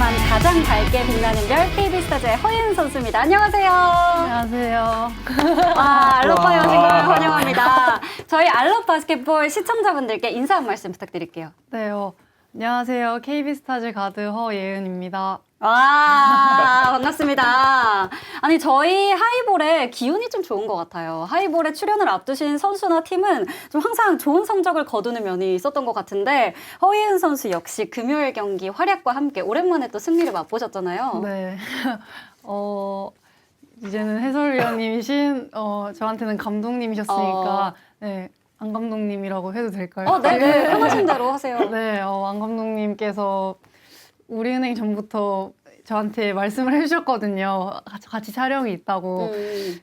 동안 가장 밝게 빛나는 별 KB스타즈의 허예은 선수입니다. 안녕하세요. 안녕하세요. 알럽바에 오신 걸 환영합니다. 저희 알럽 바스켓볼 시청자분들께 인사 한 말씀 부탁드릴게요. 네, 안녕하세요. KB스타즈 가드 허예은입니다. 반갑습니다. 아니, 저희 하이볼의 기운이 좀 좋은 것 같아요. 하이볼에 출연을 앞두신 선수나 팀은 좀 항상 좋은 성적을 거두는 면이 있었던 것 같은데, 허예은 선수 역시 금요일 경기 활약과 함께 오랜만에 또 승리를 맛보셨잖아요. 네. 이제는 해설위원님이신 저한테는 감독님이셨으니까 네, 안 감독님이라고 해도 될까요? 네, 편하신 대로 하세요. 네, 안 감독님께서 우리은행 전부터 저한테 말씀을 해주셨거든요. 같이 촬영이 있다고.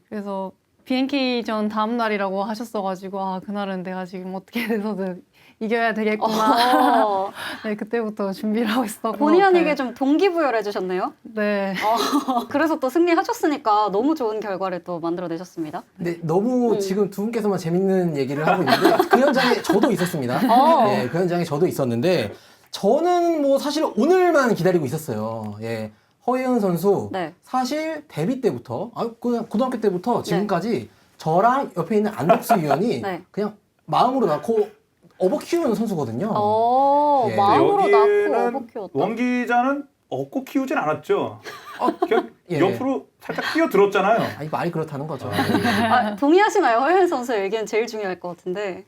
그래서 BNK전 다음 날이라고 하셨어가지고 그날은 내가 지금 어떻게 해서든 이겨야 되겠구나. 네, 그때부터 준비를 하고 있었던 것 같아요. 본의 아니게 좀 동기부여를 해주셨네요. 네. 그래서 또 승리하셨으니까 너무 좋은 결과를 또 만들어내셨습니다. 네, 너무 지금 두 분께서만 재밌는 얘기를 하고 있는데 그 현장에 저도 있었습니다. 네, 그 현장에 저도 있었는데 저는 뭐 사실 오늘만 기다리고 있었어요. 예, 허예은 선수 네. 사실 데뷔 때부터 그냥 고등학교 때부터 지금까지 저랑 옆에 있는 안덕수 위원이 네. 그냥 마음으로 낳고 업어 키우는 선수거든요. 예. 마음으로 낳고 여기는 업어 키웠다. 원 기자는 업고 키우진 않았죠. 그냥 예. 옆으로 살짝 끼어들었잖아요. 이 말이 그렇다는 거죠. 동의하시나요? 허예은 선수의 의견 제일 중요할 것 같은데.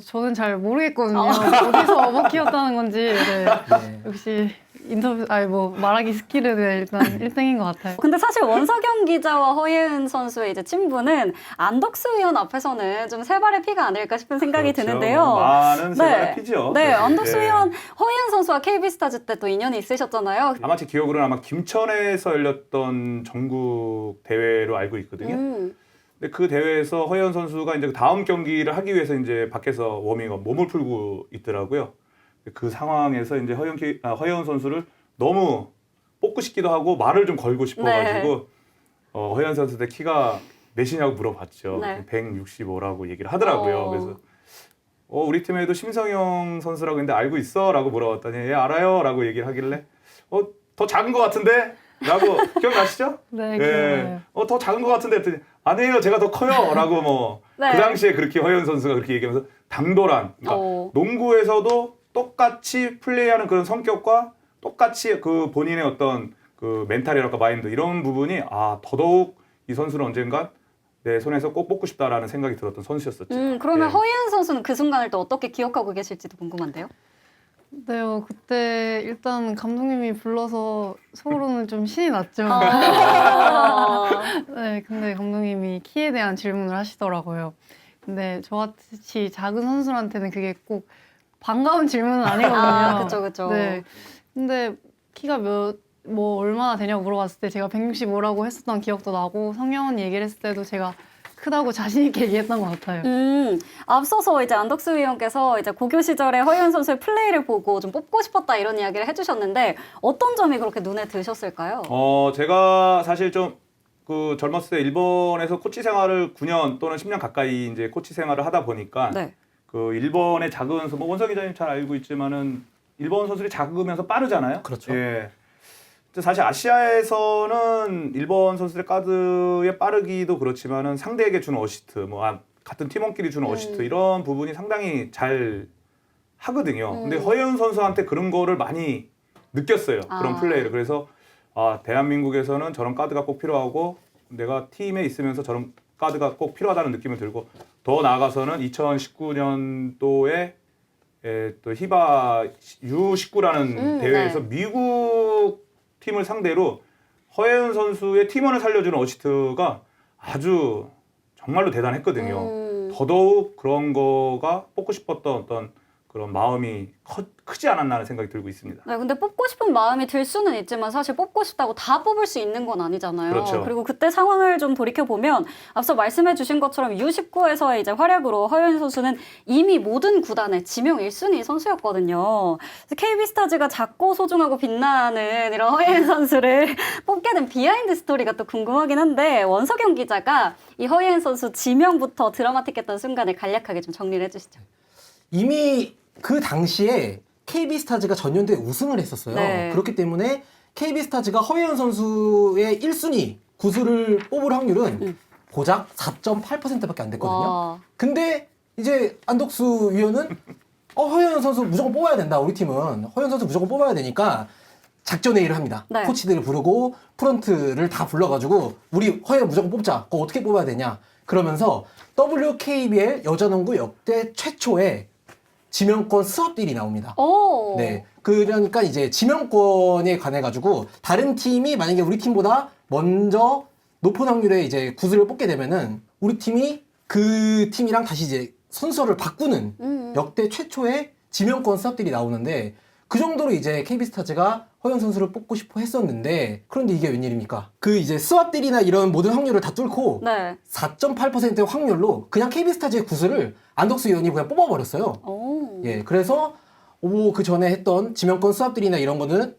저는 잘 모르겠거든요. 어디서 업어 키웠다는 건지. 네. 네. 역시 인터뷰, 말하기 스킬은 일단 1등인 것 같아요. 근데 사실 원석영 기자와 허예은 선수의 이제 친분은 안덕수 의원 앞에서는 좀 세 발의 피가 아닐까 싶은 생각이 그렇죠. 드는데요. 많은 세발의 피죠. 네, 안덕수 예. 의원, 허예은 선수와 KB스타즈 때 또 인연이 있으셨잖아요. 아마 제 기억으로는 아마 김천에서 열렸던 전국 대회로 알고 있거든요. 근데 그 대회에서 허예은 선수가 이제 다음 경기를 하기 위해서 이제 밖에서 워밍업 몸을 풀고 있더라고요. 그 상황에서 이제 허예은 선수를 너무 뽑고 싶기도 하고 말을 좀 걸고 싶어가지고 허예은 선수한테 키가 몇이냐고 물어봤죠. 네. 165라고 얘기를 하더라고요. 그래서 우리 팀에도 심성영 선수라고 있는데 알고 있어? 라고 물어봤더니 예 알아요 라고 얘기를 하길래 더 작은 것 같은데? 라고 기억나시죠? 네, 예. 기억나요. 더 작은 것 같은데 했더니 아니에요 제가 더 커요 라고 네. 그 당시에 그렇게 허예은 선수가 그렇게 얘기하면서 당돌한 그러니까 농구에서도 똑같이 플레이하는 그런 성격과 똑같이 그 본인의 어떤 그 멘탈이랄까 마인드 이런 부분이 더더욱 이 선수는 언젠가 내 손에서 꼭 뽑고 싶다라는 생각이 들었던 선수였었죠. 그러면 예. 허예은 선수는 그 순간을 또 어떻게 기억하고 계실지도 궁금한데요. 네, 그때 일단 감독님이 불러서 속으로는 좀 신이 났죠. 네, 근데 감독님이 키에 대한 질문을 하시더라고요. 근데 저같이 작은 선수한테는 그게 꼭 반가운 질문은 아니거든요. 그쵸. 네, 근데 키가 얼마나 되냐고 물어봤을 때 제가 165라고 했었던 기억도 나고 성경원 얘기를 했을 때도 제가 크다고 자신 있게 얘기했던 것 같아요. 앞서서 이제 안덕수 위원께서 이제 고교 시절에 허예은 선수의 플레이를 보고 좀 뽑고 싶었다 이런 이야기를 해주셨는데 어떤 점이 그렇게 눈에 드셨을까요? 제가 사실 좀 그 젊었을 때 일본에서 코치 생활을 9년 또는 10년 가까이 이제 코치 생활을 하다 보니까 그 일본의 작은 선수, 원석 기자님 잘 알고 있지만은 일본 선수들이 작으면서 빠르잖아요. 그렇죠. 예. 사실 아시아에서는 일본 선수들의 가드의 빠르기도 그렇지만은 상대에게 주는 어시스트, 같은 팀원끼리 주는 어시스트 이런 부분이 상당히 잘 하거든요. 근데 허예은 선수한테 그런 거를 많이 느꼈어요. 그런 플레이를. 그래서 대한민국에서는 저런 가드가 꼭 필요하고 내가 팀에 있으면서 저런 가드가 꼭 필요하다는 느낌이 들고 더 나아가서는 2019년도에 또 히바 U19라는 대회에서 미국 팀을 상대로 허예은 선수의 팀원을 살려주는 어시스트가 아주 정말로 대단했거든요. 더더욱 그런 거가 뽑고 싶었던 어떤 그런 마음이 크지 않았나 하는 생각이 들고 있습니다. 네, 근데 뽑고 싶은 마음이 들 수는 있지만 사실 뽑고 싶다고 다 뽑을 수 있는 건 아니잖아요. 그렇죠. 그리고 그때 상황을 좀 돌이켜보면 앞서 말씀해 주신 것처럼 U19에서의 이제 활약으로 허예은 선수는 이미 모든 구단의 지명 1순위 선수였거든요. KB스타즈가 작고 소중하고 빛나는 이런 허예은 선수를 뽑게 된 비하인드 스토리가 또 궁금하긴 한데 원석영 기자가 이 허예은 선수 지명부터 드라마틱했던 순간을 간략하게 좀 정리를 해주시죠. 이미 그 당시에 KB스타즈가 전년도에 우승을 했었어요. 네. 그렇기 때문에 KB스타즈가 허예은 선수의 1순위 구수를 뽑을 확률은 고작 4.8%밖에 안 됐거든요. 와. 근데 이제 안덕수 위원은 허예은 선수 무조건 뽑아야 된다. 우리 팀은 허예은 선수 무조건 뽑아야 되니까 작전 회의를 합니다. 네. 코치들을 부르고 프런트를 다 불러가지고 우리 허예은 무조건 뽑자. 그거 어떻게 뽑아야 되냐? 그러면서 WKBL 여자농구 역대 최초의 지명권 스왑 딜이 나옵니다. 오. 네. 그러니까 이제 지명권에 관해 가지고 다른 팀이 만약에 우리 팀보다 먼저 높은 확률의 이제 구슬을 뽑게 되면은 우리 팀이 그 팀이랑 다시 이제 선수를 바꾸는 역대 최초의 지명권 스왑들이 나오는데 그 정도로 이제 KB스타즈가 허예은 선수를 뽑고 싶어 했었는데 그런데 이게 웬일입니까? 그 이제 스왑들이나 이런 모든 확률을 다 뚫고 네. 4.8%의 확률로 그냥 KB스타즈의 구슬을 안덕수 의원이 그냥 뽑아버렸어요. 오. 예, 그래서 그 전에 했던 지명권 수합들이나 이런 거는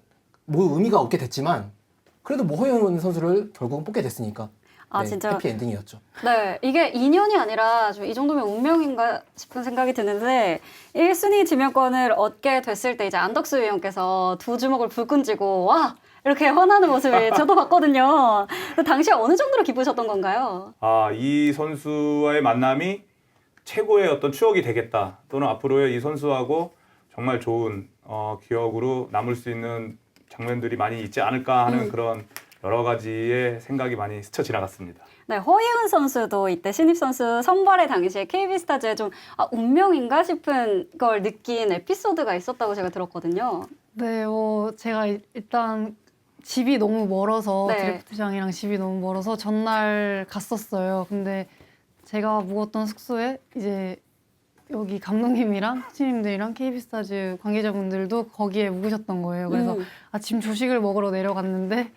뭐 의미가 없게 됐지만 그래도 뭐 허예은 선수를 결국은 뽑게 됐으니까 아, 네, 진짜. 해피 엔딩이었죠. 네, 이게 인연이 아니라 좀 이 정도면 운명인가 싶은 생각이 드는데 1순위 지명권을 얻게 됐을 때 이제 안덕수 위원께서 두 주먹을 불끈 쥐고 와! 이렇게 환하는 모습을 저도 봤거든요. 근데 당시에 어느 정도로 기쁘셨던 건가요? 아, 이 선수와의 만남이 최고의 어떤 추억이 되겠다. 또는 앞으로의 이 선수하고 정말 좋은 기억으로 남을 수 있는 장면들이 많이 있지 않을까 하는 그런 여러 가지의 생각이 많이 스쳐 지나갔습니다. 네, 허예은 선수도 이때 신입 선수 선발의 당시에 KB스타즈에 좀 운명인가 싶은 걸 느낀 에피소드가 있었다고 제가 들었거든요. 네, 제가 일단 집이 너무 멀어서 네. 드래프트장이랑 집이 너무 멀어서 전날 갔었어요. 근데 제가 묵었던 숙소에 이제 여기 감독님이랑 코치님들이랑 KB스타즈 관계자분들도 거기에 묵으셨던 거예요. 그래서 아침 조식을 먹으러 내려갔는데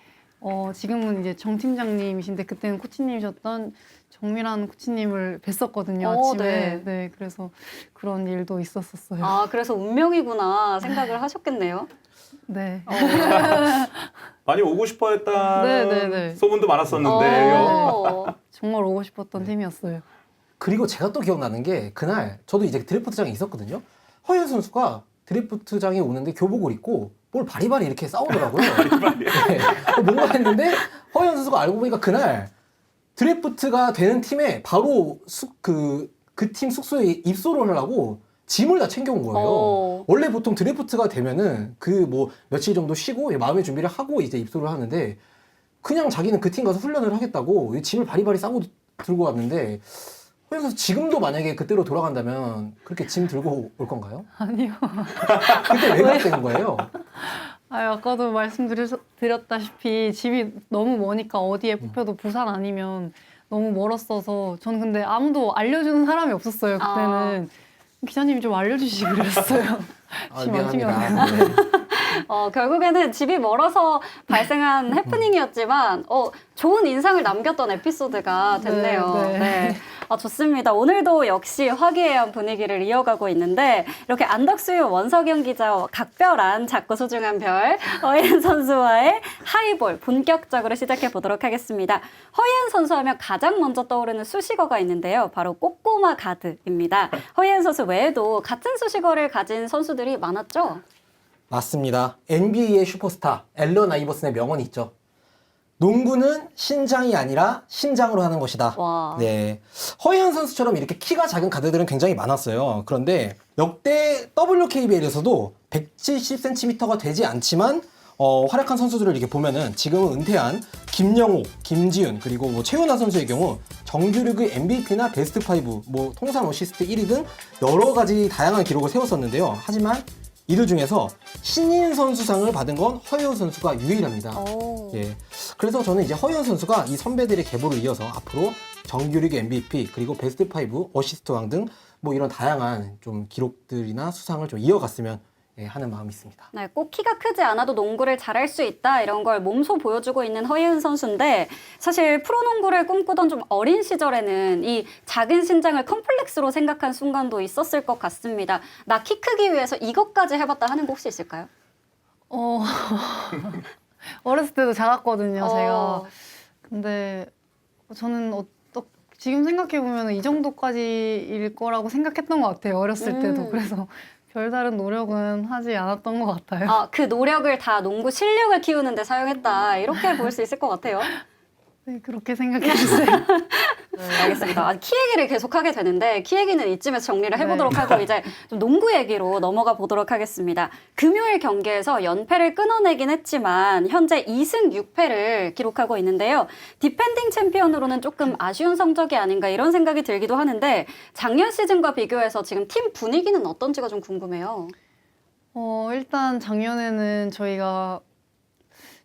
지금은 이제 정 팀장님이신데 그때는 코치님이셨던 정미란 코치님을 뵀었거든요. 아침에. 네. 네, 그래서 그런 일도 있었었어요. 아, 그래서 운명이구나 생각을 하셨겠네요. 네. 많이 오고 싶어 했다는 네. 소문도 많았었는데요. 오. 정말 오고 싶었던 팀이었어요. 그리고 제가 또 기억나는 게 그날 저도 이제 드래프트장에 있었거든요. 허예은 선수가 드래프트장에 오는데 교복을 입고 뭘 바리바리 이렇게 싸우더라고요. 네. 뭔가 했는데 허예은 선수가 알고 보니까 그날 드래프트가 되는 팀에 바로 그 팀 숙소에 입소를 하려고 짐을 다 챙겨온 거예요. 원래 보통 드래프트가 되면은 그 뭐 며칠 정도 쉬고 마음의 준비를 하고 이제 입소를 하는데 그냥 자기는 그 팀 가서 훈련을 하겠다고 짐을 바리바리 싸고 들고 왔는데 허예은 선수 지금도 만약에 그때로 돌아간다면 그렇게 짐 들고 올 건가요? 아니요. 그때 왜 그랬던 거예요? 아까도 말씀드렸다시피 집이 너무 머니까 어디에 뽑혀도 부산 아니면 너무 멀었어서 저는 근데 아무도 알려주는 사람이 없었어요. 그때는 기자님이 좀 알려주시기 그랬어요. 짐 안 미안합니다. 챙겨왔는데. 결국에는 집이 멀어서 발생한 해프닝이었지만 좋은 인상을 남겼던 에피소드가 됐네요. 네. 좋습니다. 오늘도 역시 화기애애한 분위기를 이어가고 있는데 이렇게 안덕수 원석영 기자와 각별한 작고 소중한 별 허예은 선수와의 하이볼 본격적으로 시작해 보도록 하겠습니다. 허예은 선수하면 가장 먼저 떠오르는 수식어가 있는데요. 바로 꼬꼬마 가드입니다. 허예은 선수 외에도 같은 수식어를 가진 선수들이 많았죠? 맞습니다. NBA의 슈퍼스타 앨런 아이버슨의 명언이 있죠. 농구는 신장이 아니라 신장으로 하는 것이다. 와. 네, 허예은 선수처럼 이렇게 키가 작은 가드들은 굉장히 많았어요. 그런데 역대 WKBL에서도 170cm가 되지 않지만 활약한 선수들을 이렇게 보면은 지금은 은퇴한 김영호, 김지훈 그리고 뭐 최윤아 선수의 경우 정규리그 MVP나 베스트 5, 뭐 통산 어시스트 1위 등 여러 가지 다양한 기록을 세웠었는데요. 하지만 이들 중에서 신인 선수상을 받은 건 허예은 선수가 유일합니다. 예. 그래서 저는 이제 허예은 선수가 이 선배들의 계보를 이어서 앞으로 정규리그 MVP 그리고 베스트 5 어시스트 왕 등 뭐 이런 다양한 좀 기록들이나 수상을 좀 이어갔으면 하는 마음이 있습니다. 네, 꼭 키가 크지 않아도 농구를 잘할 수 있다 이런 걸 몸소 보여주고 있는 허예은 선수인데 사실 프로농구를 꿈꾸던 좀 어린 시절에는 이 작은 신장을 컴플렉스로 생각한 순간도 있었을 것 같습니다. 나 키 크기 위해서 이것까지 해봤다 하는 거 혹시 있을까요? 어렸을 때도 작았거든요, 제가. 근데 저는 지금 생각해보면 이 정도까지일 거라고 생각했던 것 같아요, 어렸을 때도. 그래서 별다른 노력은 하지 않았던 것 같아요. 아, 그 노력을 다 농구 실력을 키우는 데 사용했다. 이렇게 볼 수 있을 것 같아요. 네, 그렇게 생각해 주세요. 알겠습니다. 키 얘기를 계속 하게 되는데 키 얘기는 이쯤에서 정리를 해보도록 네. 하고 이제 좀 농구 얘기로 넘어가 보도록 하겠습니다. 금요일 경기에서 연패를 끊어내긴 했지만 현재 2승 6패를 기록하고 있는데요. 디펜딩 챔피언으로는 조금 아쉬운 성적이 아닌가 이런 생각이 들기도 하는데 작년 시즌과 비교해서 지금 팀 분위기는 어떤지가 좀 궁금해요. 일단 작년에는 저희가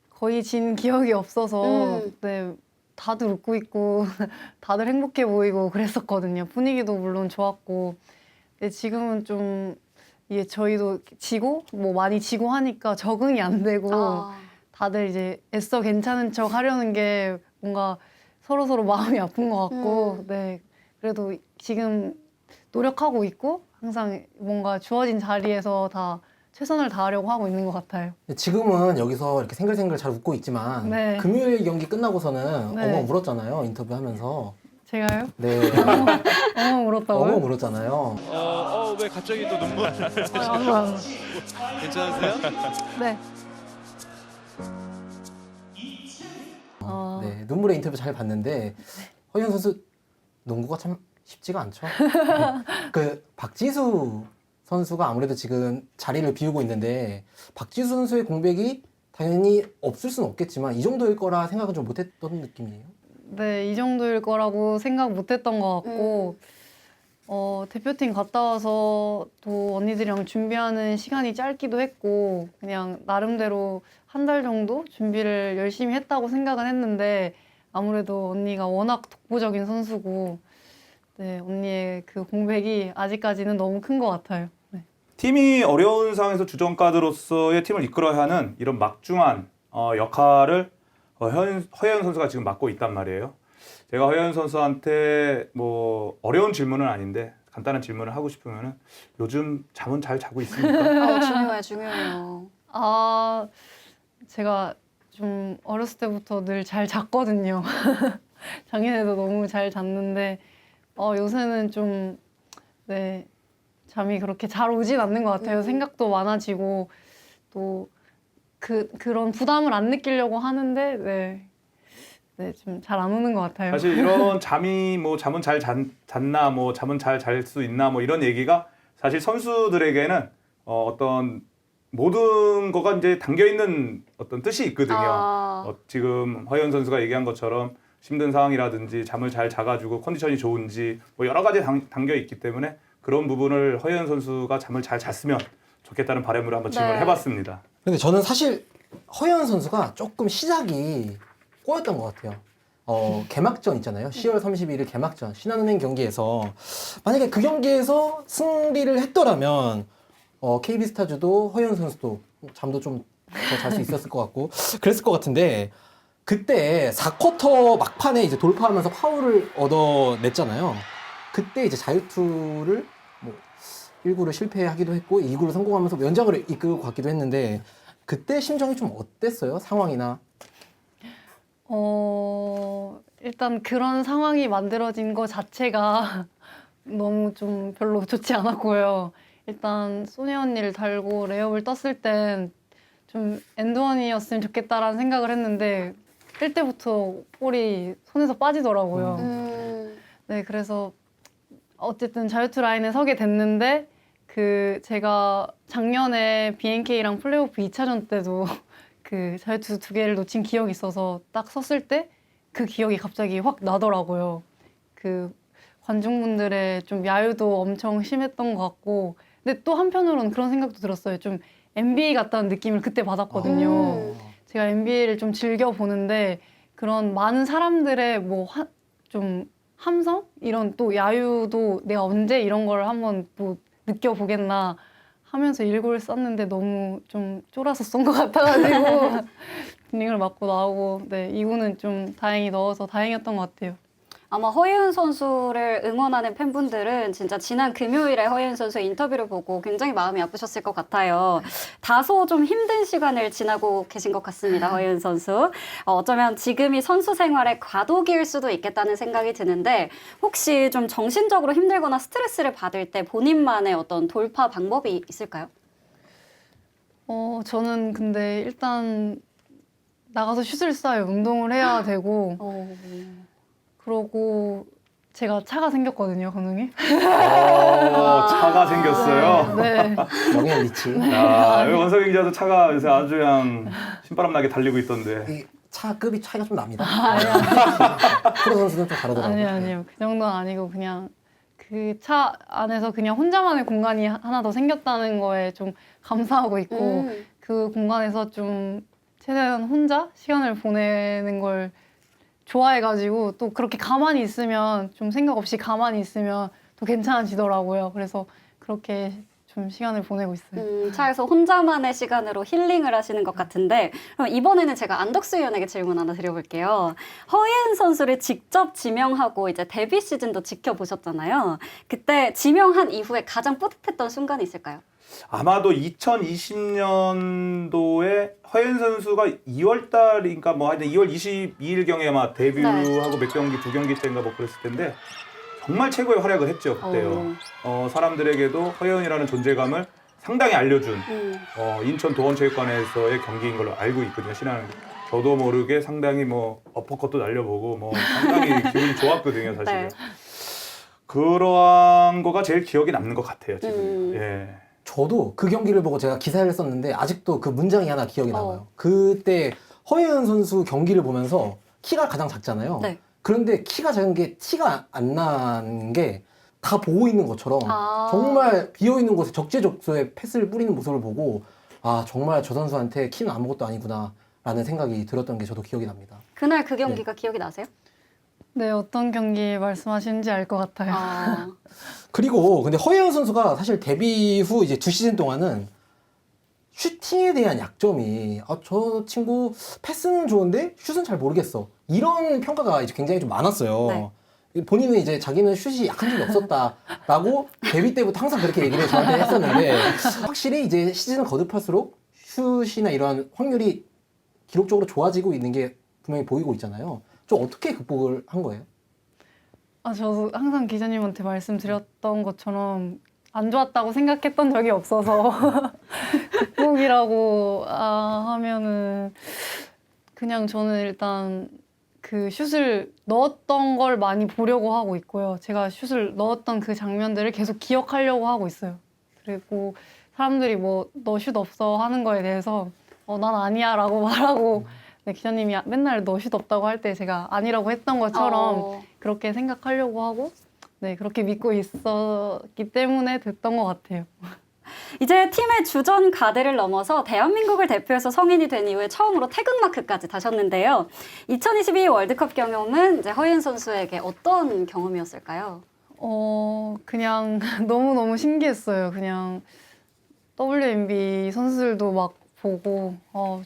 거의 진 기억이 없어서 네, 다들 웃고 있고 다들 행복해 보이고 그랬었거든요. 분위기도 물론 좋았고 근데 지금은 좀 이게 저희도 지고 뭐 많이 지고 하니까 적응이 안 되고 다들 이제 애써 괜찮은 척 하려는 게 뭔가 서로 마음이 아픈 것 같고 네 그래도 지금 노력하고 있고 항상 뭔가 주어진 자리에서 다 최선을 다하려고 하고 있는 것 같아요. 지금은 여기서 이렇게 생글생글 잘 웃고 있지만 네. 금요일 경기 끝나고서는 네. 엉엉 울었잖아요. 인터뷰하면서. 제가요? 네. 엉엉 울었다고요? 엉엉 울었잖아요. 왜 갑자기 또 눈물? 안 괜찮으세요? 네. 네, 눈물의 인터뷰 잘 봤는데 허연 선수 농구가 참 쉽지가 않죠. 그 박지수 선수가 아무래도 지금 자리를 비우고 있는데 박지수 선수의 공백이 당연히 없을 수는 없겠지만 이 정도일 거라 생각은 좀 못했던 느낌이에요. 네, 이 정도일 거라고 생각 못 했던 것 같고, 대표팀 갔다 와서 또 언니들이랑 준비하는 시간이 짧기도 했고, 그냥 나름대로 한 달 정도 준비를 열심히 했다고 생각은 했는데, 아무래도 언니가 워낙 독보적인 선수고, 네, 언니의 그 공백이 아직까지는 너무 큰 것 같아요. 네. 팀이 어려운 상황에서 주전 가드로서의 팀을 이끌어야 하는 이런 막중한 역할을 허예은 선수가 지금 맡고 있단 말이에요. 제가 허예은 선수한테 뭐 어려운 질문은 아닌데 간단한 질문을 하고 싶으면은 요즘 잠은 잘 자고 있습니까? 중요해요. 제가 좀 어렸을 때부터 늘 잘 잤거든요. 작년에도 너무 잘 잤는데 요새는 좀 네, 잠이 그렇게 잘 오진 않는 것 같아요. 생각도 많아지고 또 그런 부담을 안 느끼려고 하는데 네, 좀 잘 안 오는 것 같아요. 사실 이런 잠이 뭐 잠은 잘 잤나 뭐 잠은 잘 잘 수 있나 뭐 이런 얘기가 사실 선수들에게는 어떤 모든 거가 이제 담겨 있는 어떤 뜻이 있거든요. 지금 허예은 선수가 얘기한 것처럼 힘든 상황이라든지 잠을 잘 자가지고 컨디션이 좋은지 뭐 여러 가지 담겨 있기 때문에 그런 부분을 허예은 선수가 잠을 잘 잤으면 좋겠다는 바람으로 한번 질문을 해봤습니다. 근데 저는 사실 허연 선수가 조금 시작이 꼬였던 것 같아요. 개막전 있잖아요. 10월 31일 개막전 신한은행 경기에서 만약에 그 경기에서 승리를 했더라면 KB스타즈도 허연 선수도 잠도 좀 더 잘 수 있었을 것 같고 그랬을 것 같은데 그때 4쿼터 막판에 이제 돌파하면서 파울을 얻어냈잖아요. 그때 이제 자유투를 뭐 1구를 실패하기도 했고 2구를 성공하면서 연장을 이끌고 갔기도 했는데 그때 심정이 좀 어땠어요? 상황이나? 일단 그런 상황이 만들어진 것 자체가 너무 좀 별로 좋지 않았고요. 일단 소니 언니를 달고 레이업을 떴을 땐 좀 엔드원이었으면 좋겠다라는 생각을 했는데 뜰 때부터 볼이 손에서 빠지더라고요. 네, 그래서 어쨌든 자유투 라인에 서게 됐는데 제가 작년에 BNK랑 플레이오프 2차전 때도 그 자유투 2개를 놓친 기억이 있어서 딱 섰을 때 그 기억이 갑자기 확 나더라고요. 그 관중분들의 좀 야유도 엄청 심했던 것 같고 근데 또 한편으로는 그런 생각도 들었어요. 좀 NBA 같다는 느낌을 그때 받았거든요. 제가 NBA를 좀 즐겨 보는데 그런 많은 사람들의 뭐 좀 함성 이런 또 야유도 내가 언제 이런 걸 한번 또 느껴보겠나 하면서 일골 썼는데 너무 좀 쫄아서 쏜 것 같아가지고 딩을 맞고 나오고 네 2구는 좀 다행히 넣어서 다행이었던 것 같아요. 아마 허예은 선수를 응원하는 팬분들은 진짜 지난 금요일에 허예은 선수의 인터뷰를 보고 굉장히 마음이 아프셨을 것 같아요. 다소 좀 힘든 시간을 지나고 계신 것 같습니다. 허예은 선수. 어쩌면 지금이 선수 생활의 과도기일 수도 있겠다는 생각이 드는데 혹시 좀 정신적으로 힘들거나 스트레스를 받을 때 본인만의 어떤 돌파 방법이 있을까요? 저는 근데 일단 나가서 슛을 쏴요. 운동을 해야 되고 그러고 제가 차가 생겼거든요, 감독님. 차가 생겼어요. 네. 영앤 리치. 야, 여기 원석희 기자도 차가 요새 아주 그냥 신바람 나게 달리고 있던데. 이 차 급이 차이가 좀 납니다. 프로 선수는 좀 다르더라고요. 아니요. 그 정도는 아니고 그냥 그 차 안에서 그냥 혼자만의 공간이 하나 더 생겼다는 거에 좀 감사하고 있고 그 공간에서 좀 최대한 혼자 시간을 보내는 걸 좋아해가지고 또 그렇게 가만히 있으면 좀 생각 없이 가만히 있으면 또 괜찮아지더라고요. 그래서 그렇게 좀 시간을 보내고 있어요. 차에서 혼자만의 시간으로 힐링을 하시는 것 같은데 그럼 이번에는 제가 안덕수 위원에게 질문 하나 드려볼게요. 허예은 선수를 직접 지명하고 이제 데뷔 시즌도 지켜보셨잖아요. 그때 지명한 이후에 가장 뿌듯했던 순간이 있을까요? 아마도 2020년도에 허예은 선수가 2월 달인가 뭐 하여튼 2월 22일경에 아마 데뷔하고 몇 경기, 2경기 때인가 뭐 그랬을 텐데 정말 최고의 활약을 했죠, 그때요. 사람들에게도 허예은이라는 존재감을 상당히 알려준 인천 도원체육관에서의 경기인 걸로 알고 있거든요, 신하는. 저도 모르게 상당히 뭐 어퍼컷도 날려보고 뭐 상당히 기분이 좋았거든요, 사실은. 네. 그러한 거가 제일 기억에 남는 것 같아요, 지금. 예. 저도 그 경기를 보고 제가 기사를 썼는데 아직도 그 문장이 하나 기억이 남아요. 그때 허예은 선수 경기를 보면서 키가 가장 작잖아요. 네. 그런데 키가 작은 게 티가 안 나는 게 다 보고 있는 것처럼 정말 비어있는 곳에 적재적소에 패스를 뿌리는 모습을 보고 아 정말 저 선수한테 키는 아무것도 아니구나 라는 생각이 들었던 게 저도 기억이 납니다. 그날 그 경기가 기억이 나세요? 네, 어떤 경기 말씀하시는지 알 것 같아요. 그리고 근데 허예은 선수가 사실 데뷔 후 이제 2시즌 동안은 슈팅에 대한 약점이 저 친구 패스는 좋은데 슛은 잘 모르겠어 이런 평가가 이제 굉장히 좀 많았어요. 네. 본인은 이제 자기는 슛이 약한 적이 없었다라고 데뷔 때부터 항상 그렇게 얘기를 저한테 했었는데 확실히 이제 시즌을 거듭할수록 슛이나 이런 확률이 기록적으로 좋아지고 있는 게 분명히 보이고 있잖아요. 좀 어떻게 극복을 한 거예요? 저도 항상 기자님한테 말씀드렸던 것처럼 안 좋았다고 생각했던 적이 없어서 극복이라고 하면은 그냥 저는 일단 그 슛을 넣었던 걸 많이 보려고 하고 있고요. 제가 슛을 넣었던 그 장면들을 계속 기억하려고 하고 있어요. 그리고 사람들이 뭐 너 슛 없어 하는 거에 대해서 난 아니야 라고 말하고 네, 기자님이 맨날 너 슛 없다고 할 때 제가 아니라고 했던 것처럼 그렇게 생각하려고 하고 네 그렇게 믿고 있었기 때문에 됐던 것 같아요. 이제 팀의 주전 가드를 넘어서 대한민국을 대표해서 성인이 된 이후에 처음으로 태극마크까지 다셨는데요. 2022 월드컵 경험은 이제 허예은 선수에게 어떤 경험이었을까요? 그냥 너무너무 신기했어요. 그냥 WNBA 선수들도 막 보고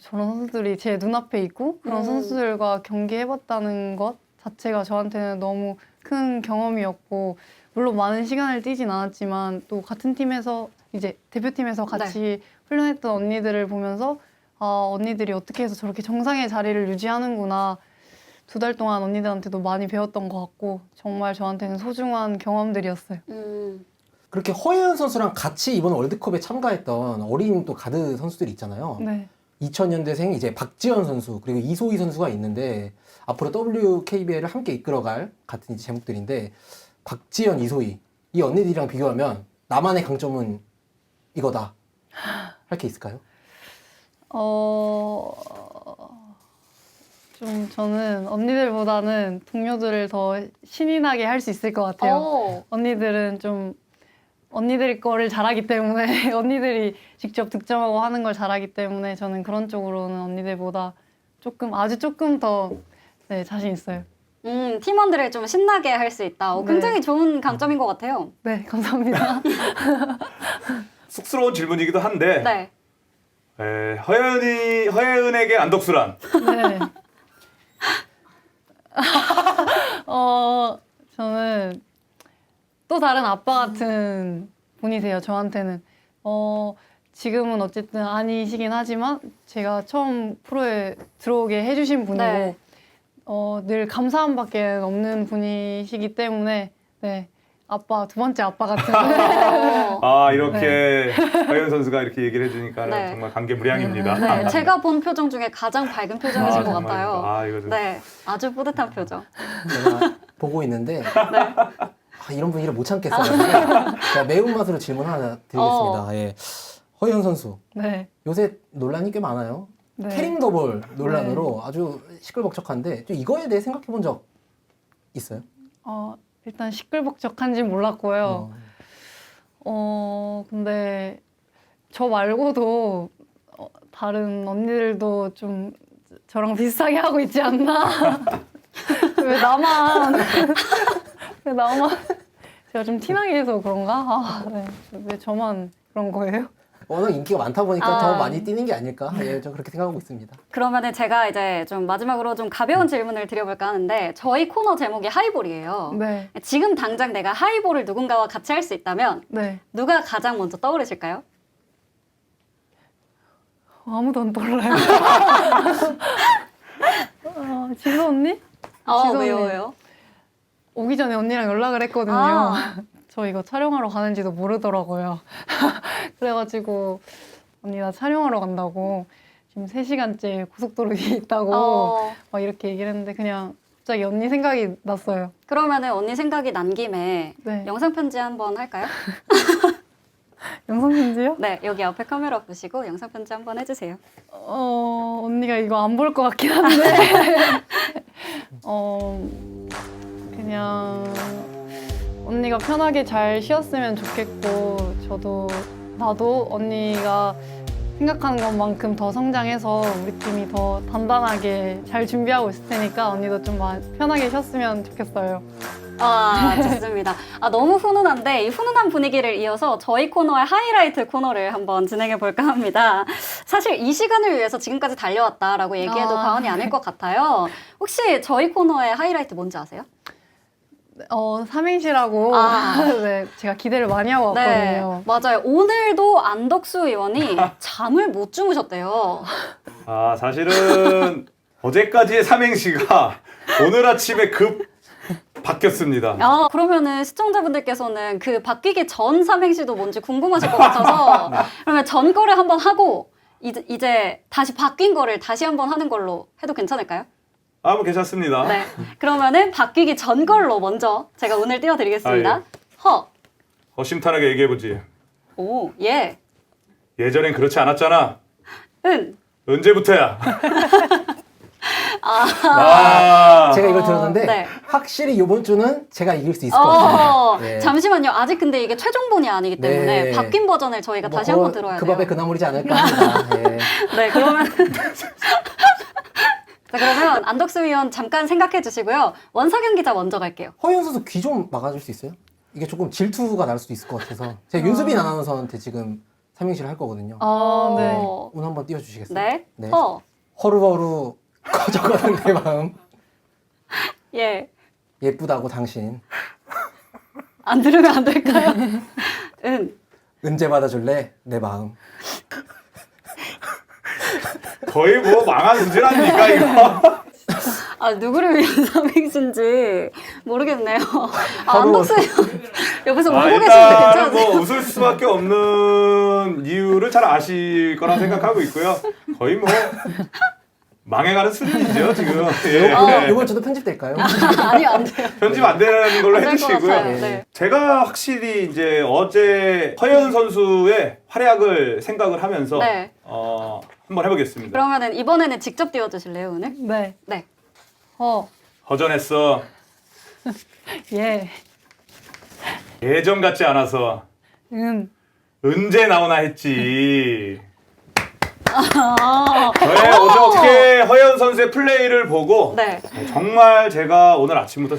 저런 선수들이 제 눈앞에 있고 그런 선수들과 경기해봤다는 것 자체가 저한테는 너무 큰 경험이었고 물론 많은 시간을 뛰진 않았지만 또 같은 팀에서 이제 대표팀에서 같이 훈련했던 언니들을 보면서 언니들이 어떻게 해서 저렇게 정상의 자리를 유지하는구나 2달 동안 언니들한테도 많이 배웠던 것 같고 정말 저한테는 소중한 경험들이었어요. 그렇게 허예은 선수랑 같이 이번 월드컵에 참가했던 어린 또 가드 선수들이 있잖아요. 네. 2000년대생 이제 박지현 선수 그리고 이소희 선수가 있는데 앞으로 WKBL을 함께 이끌어갈 같은 이제 제목들인데 박지현, 이소희 이 언니들이랑 비교하면 나만의 강점은 이거다 할 게 있을까요? 좀 저는 언니들보다는 동료들을 더 신이 나게 할 수 있을 것 같아요. 언니들은 좀 언니들 거를 잘하기 때문에 언니들이 직접 득점하고 하는 걸 잘하기 때문에 저는 그런 쪽으로는 언니들보다 아주 조금 더 네, 자신 있어요. 팀원들을 좀 신나게 할 수 있다. 굉장히 좋은 강점인 것 같아요. 네, 감사합니다. 쑥스러운 질문이기도 한데 네. 허예은에게 안덕수란? 네. 또 다른 아빠 같은 분이세요. 저한테는. 지금은 어쨌든 아니시긴 하지만 제가 처음 프로에 들어오게 해주신 분이고 네. 늘 감사함밖에 없는 분이시기 때문에 네. 두 번째 아빠 같은 아 이렇게 허연 선수가 이렇게 얘기를 해주니까 네. 정말 감개무량입니다. 네, 제가 본 표정 중에 가장 밝은 표정이신 것 정말. 같아요. 아 이거 좀 네, 아주 뿌듯한 표정. 제가 보고 있는데 이런 분위기를 못 참겠어요. 제가 매운맛으로 질문 하나 드리겠습니다. 예. 허연 선수 네. 요새 논란이 꽤 많아요. 네. 캐링 더블 논란으로 아주 시끌벅적한데 좀 이거에 대해 생각해 본 적 있어요? 일단 시끌벅적한진 몰랐고요. 근데 저 말고도 다른 언니들도 좀 저랑 비슷하게 하고 있지 않나? 왜 나만 제가 좀 티나게 해서 그런가? 네. 왜 저만 그런 거예요? 워낙 인기가 많다 보니까 아. 더 많이 뛰는 게 아닐까? 예, 저 그렇게 생각하고 있습니다. 그러면은 제가 이제 좀 마지막으로 좀 가벼운 질문을 드려볼까 하는데 저희 코너 제목이 하이볼이에요. 네. 지금 당장 내가 하이볼을 누군가와 같이 할 수 있다면 네. 누가 가장 먼저 떠오르실까요? 아무도 안 떠올라요. 지수 언니? 지수 왜요, 언니. 왜요? 오기 전에 언니랑 연락을 했거든요. 아. 저 이거 촬영하러 가는지도 모르더라고요. 그래가지고 언니 나 촬영하러 간다고 지금 3시간째 고속도로 위에 있다고 막 이렇게 얘기를 했는데 그냥 갑자기 언니 생각이 났어요. 그러면은 언니 생각이 난 김에 네. 영상 편지 한번 할까요? 영상 편지요? 네, 여기 앞에 카메라 보시고 영상 편지 한번 해주세요. 언니가 이거 안 볼 것 같긴 한데 그냥 언니가 편하게 잘 쉬었으면 좋겠고 나도 언니가 생각하는 것만큼 더 성장해서 우리 팀이 더 단단하게 잘 준비하고 있을 테니까 언니도 좀 편하게 쉬었으면 좋겠어요. 좋습니다. 너무 훈훈한데 이 훈훈한 분위기를 이어서 저희 코너의 하이라이트 코너를 한번 진행해 볼까 합니다. 사실 이 시간을 위해서 지금까지 달려왔다라고 얘기해도 과언이 아닐 것 같아요. 혹시 저희 코너의 하이라이트 뭔지 아세요? 삼행시라고 네, 제가 기대를 많이 하고 네, 왔거든요. 맞아요. 오늘도 안덕수 의원이 잠을 못 주무셨대요. 사실은 어제까지의 삼행시가 오늘 아침에 급 바뀌었습니다. 그러면은 시청자분들께서는 그 바뀌기 전 삼행시도 뭔지 궁금하실 것 같아서 그러면 전 거를 한번 하고 이제 다시 바뀐 거를 다시 한번 하는 걸로 해도 괜찮을까요? 뭐 괜찮습니다. 네. 그러면은 바뀌기 전 걸로 먼저 제가 오늘 띄워드리겠습니다. 허심탄회하게 얘기해보지. 예. 예전엔 그렇지 않았잖아. 언제부터야? 제가 이걸 들었는데 네. 확실히 이번 주는 제가 이길 수 있을 것 같습니다. 예. 잠시만요. 아직 근데 이게 최종본이 아니기 때문에 네. 바뀐 버전을 저희가 다시 한번 들어야 그 돼요. 밥에 그 나물이지 않을까 합니다. 예. 네, 그러면 자, 그러면 안덕수 의원 잠깐 생각해 주시고요. 원석영 기자 먼저 갈게요. 허연 선수 귀 좀 막아줄 수 있어요? 이게 조금 질투가 날 수도 있을 것 같아서 제가 윤수빈 아나운서한테 지금 삼행시를 할 거거든요. 네. 오늘 한번 띄워주시겠어요? 네. 네. 허루허루 커져가는 내 마음 예. 예쁘다고 당신 안 들으면 안 될까요? 은재 받아줄래 내 마음. 거의 뭐 망한 수준 아닙니까 이거? 누구를 위한 삼행시인지 모르겠네요. 안덕수 의원 옆에서 울고 계시는데 일단은 괜찮으세요? 뭐 웃을 수밖에 없는 이유를 잘 아실 거라 생각하고 있고요. 거의 뭐 망해가는 수준이죠 지금. 예. 이번 주도 편집될까요? 아니요, 안 돼요. 편집 안 되는 걸로 안될것 해주시고요. 같아요. 네. 제가 확실히 이제 어제 허연 선수의 활약을 생각을 하면서 네. 한번 해보겠습니다. 그러면은 이번에는 직접 띄워주실래요, 오늘? 네. 네. 허전했어. 예. 예전 같지 않아서 언제 나오나 했지. 저의 어저께 허연 선수의 플레이를 보고 네. 정말 제가 오늘 아침부터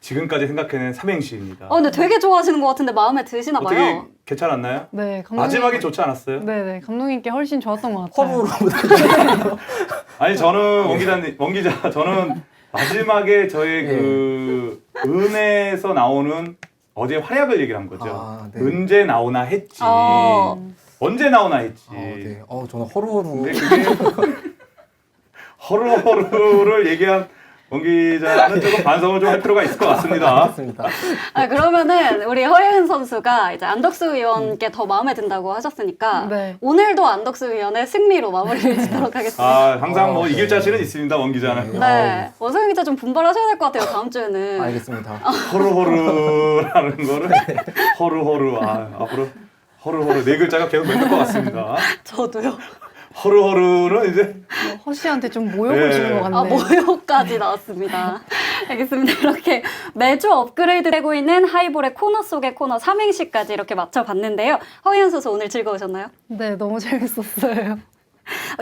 지금까지 생각해낸 삼행시입니다. 근데 되게 좋아하시는 것 같은데 마음에 드시나 어떻게 봐요. 괜찮았나요? 네. 마지막이 좋지 않았어요? 네네. 감독님께 훨씬 좋았던 것 같아요. 허브로 아니 저는 원 기자 저는 마지막에 저의 그 은에서 나오는 어제 활약을 얘기를 한 거죠. 아, 네. 언제 나오나 했지. 언제 나오나 했지. 네. 저는 허루허루. 근데 그게 허루허루를 얘기한 원 기자는 조금 반성을 좀 할 필요가 있을 것 같습니다. 알겠습니다. 그러면은 우리 허예은 선수가 이제 안덕수 위원께 더 마음에 든다고 하셨으니까 네. 오늘도 안덕수 위원의 승리로 마무리를 짓도록 하겠습니다. 항상 뭐 네. 이길 자신은 있습니다, 원 기자는. 네, 원성현 기자 좀 분발하셔야 될 것 같아요. 다음 주에는. 알겠습니다. 허루허루라는 거를 허루허루. 앞으로 허루허루 네 글자가 계속 맴돌 것 같습니다. 저도요. 허루허루는 이제 허씨한테 좀 모욕을 네. 주는 것 같네요. 모욕까지 나왔습니다. 알겠습니다. 이렇게 매주 업그레이드 되고 있는 하이볼의 코너 속의 코너 삼행시까지 이렇게 맞춰봤는데요. 허예은 선수 오늘 즐거우셨나요? 네, 너무 재밌었어요.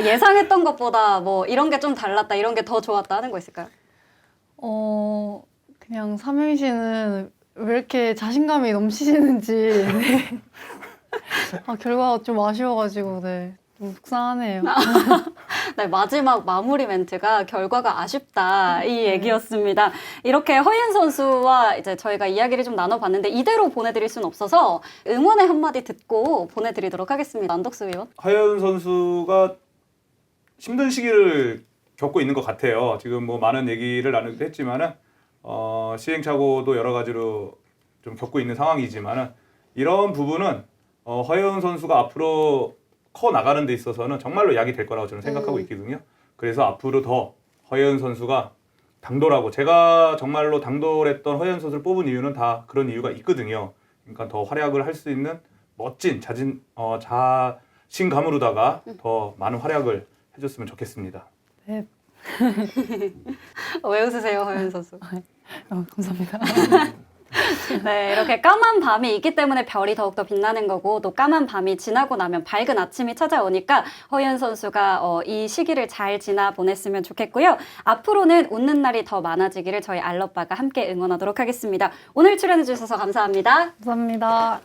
예상했던 것보다 뭐 이런 게 좀 달랐다, 이런 게 더 좋았다 하는 거 있을까요? 그냥 삼행시는 왜 이렇게 자신감이 넘치시는지. 네. 결과가 좀 아쉬워가지고, 네. 좀 속상하네요. 네, 마지막 마무리 멘트가 결과가 아쉽다 이 얘기였습니다. 이렇게 허예은 선수와 이제 저희가 이야기를 좀 나눠봤는데 이대로 보내드릴 수는 없어서 응원의 한마디 듣고 보내드리도록 하겠습니다. 안덕수 위원. 허예은 선수가 힘든 시기를 겪고 있는 것 같아요. 지금 뭐 많은 얘기를 나누기도 했지만은 시행착오도 여러 가지로 좀 겪고 있는 상황이지만은 이런 부분은 허예은 선수가 앞으로 커 나가는 데 있어서는 정말로 약이 될 거라고 저는 생각하고 있거든요. 그래서 앞으로 더 허예은 선수가 당돌하고 제가 정말로 당돌했던 허예은 선수를 뽑은 이유는 다 그런 이유가 있거든요. 그러니까 더 활약을 할 수 있는 멋진 자신감으로다가 더 많은 활약을 해줬으면 좋겠습니다. 네. 왜 웃으세요, 허예은 선수? 감사합니다. 네, 이렇게 까만 밤이 있기 때문에 별이 더욱더 빛나는 거고 또 까만 밤이 지나고 나면 밝은 아침이 찾아오니까 허예은 선수가 이 시기를 잘 지나 보냈으면 좋겠고요. 앞으로는 웃는 날이 더 많아지기를 저희 알러바가 함께 응원하도록 하겠습니다. 오늘 출연해 주셔서 감사합니다. 감사합니다.